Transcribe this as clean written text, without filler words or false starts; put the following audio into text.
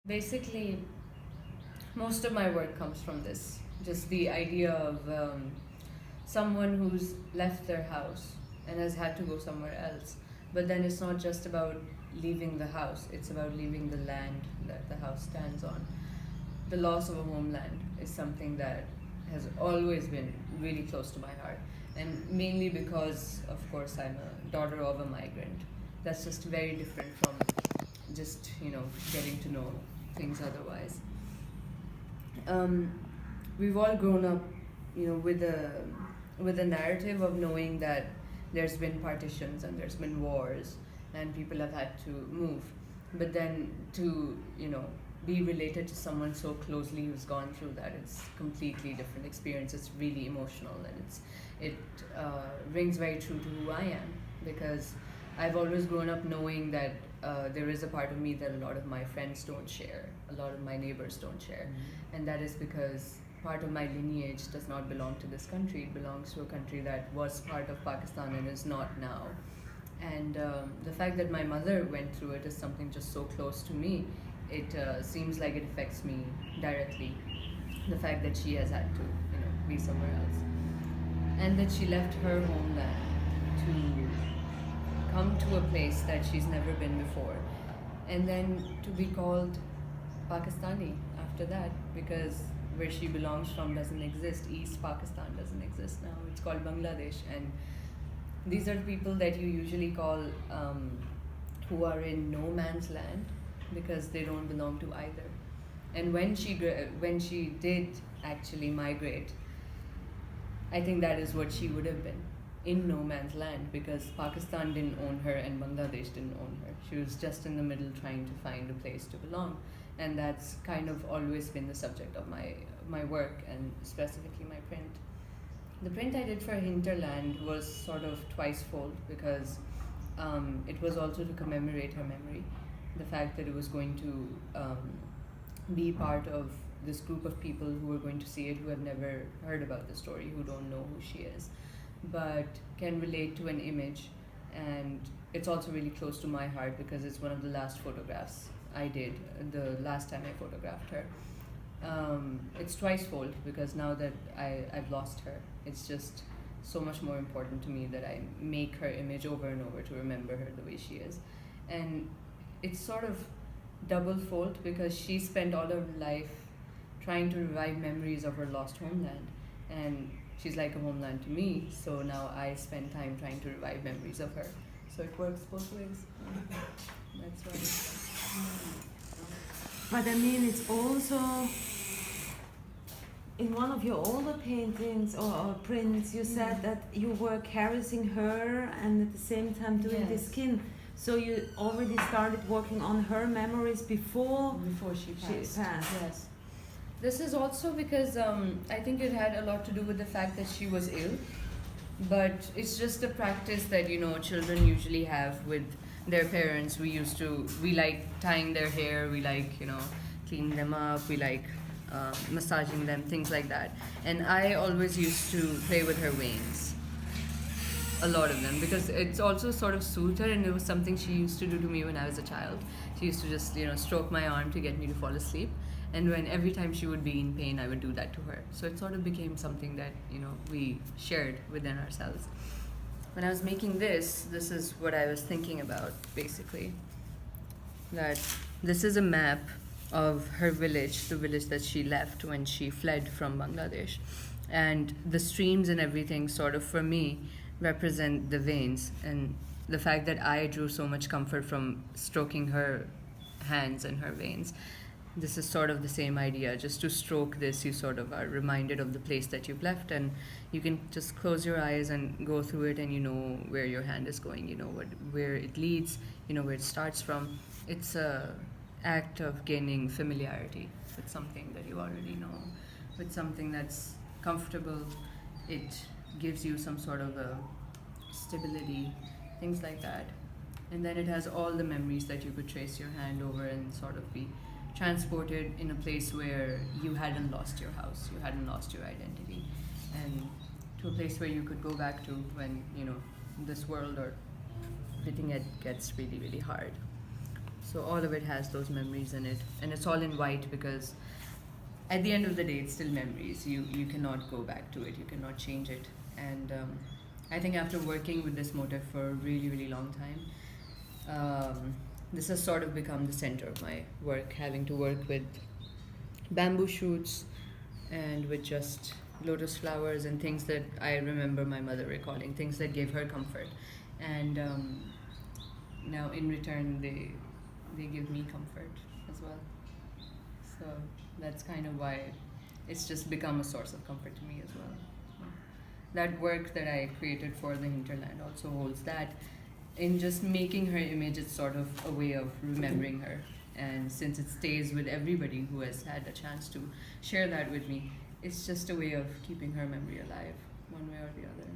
Basically, most of my work comes from this. Just the idea of someone who's left their house and has had to go somewhere else. But then it's not just about leaving the house, it's about leaving the land that the house stands on. The loss of a homeland is something that has always been really close to my heart. And mainly because, of course, I'm a daughter of a migrant. That's just very different from just, getting to know things otherwise. Um, we've all grown up, with a narrative of knowing that there's been partitions and there's been wars and people have had to move. But then to, be related to someone so closely who's gone through that, it's completely different experience. It's really emotional, and it rings very true to who I am, because I've always grown up knowing that there is a part of me that a lot of my friends don't share, a lot of my neighbors don't share, and that is because part of my lineage does not belong to this country. It belongs to a country that was part of Pakistan and is not now. And the fact that my mother went through it is something just so close to me. It seems like it affects me directly. The fact that she has had to, be somewhere else, and that she left her homeland to come to a place that she's never been before, and then to be called Pakistani after that, because where she belongs from doesn't exist. East Pakistan doesn't exist now. It's called Bangladesh, and these are the people that you usually call who are in no man's land, because they don't belong to either. And when she did actually migrate, I think that is what she would have been, in no man's land, because Pakistan didn't own her and Bangladesh didn't own her. She was just in the middle trying to find a place to belong. And that's kind of always been the subject of my work, and specifically my print. The print I did for Hinterland was sort of twice-fold, because it was also to commemorate her memory. The fact that it was going to be part of this group of people who are going to see it, who have never heard about the story, who don't know who she is, but can relate to an image. And it's also really close to my heart because it's one of the last photographs I did, the last time I photographed her. It's twice-fold because now that I've lost her, it's just so much more important to me that I make her image over and over to remember her the way she is. And it's sort of double-fold because she spent all her life trying to revive memories of her lost homeland, and she's like a homeland to me, so now I spend time trying to revive memories of her. So it works both ways. That's right. But I mean, it's also in one of your older paintings or prints, you said that you were caressing her and at the same time doing the skin. So you already started working on her memories before she passed. Yes. This is also because I think it had a lot to do with the fact that she was ill. But it's just a practice that, children usually have with their parents. We like tying their hair, we like, cleaning them up, we like massaging them, things like that. And I always used to play with her veins, a lot of them, because it's also sort of soothed her, and it was something she used to do to me when I was a child. She used to just, stroke my arm to get me to fall asleep. And every time she would be in pain, I would do that to her. So it sort of became something that, we shared within ourselves. When I was making this is what I was thinking about, basically. That this is a map of her village, the village that she left when she fled from Bangladesh. And the streams and everything sort of, for me, represent the veins. And the fact that I drew so much comfort from stroking her hands and her veins. This is sort of the same idea. Just to stroke this, you sort of are reminded of the place that you've left, and you can just close your eyes and go through it, and you know where your hand is going, where it leads, where it starts from. It's a act of gaining familiarity with something that you already know, with something that's comfortable. It gives you some sort of a stability, things like that. And then it has all the memories that you could trace your hand over and sort of be transported in a place where you hadn't lost your house, you hadn't lost your identity, and to a place where you could go back to when, this world or everything gets really, really hard. So all of it has those memories in it, and it's all in white because at the end of the day, it's still memories. You cannot go back to it. You cannot change it. And I think after working with this motif for a really really long time, this has sort of become the center of my work, having to work with bamboo shoots and with just lotus flowers and things that I remember my mother recalling, things that gave her comfort. And now in return, they give me comfort as well. So that's kind of why it's just become a source of comfort to me as well. That work that I created for the hinterland also holds that. In just making her image, it's sort of a way of remembering her. And since it stays with everybody who has had a chance to share that with me, it's just a way of keeping her memory alive, one way or the other.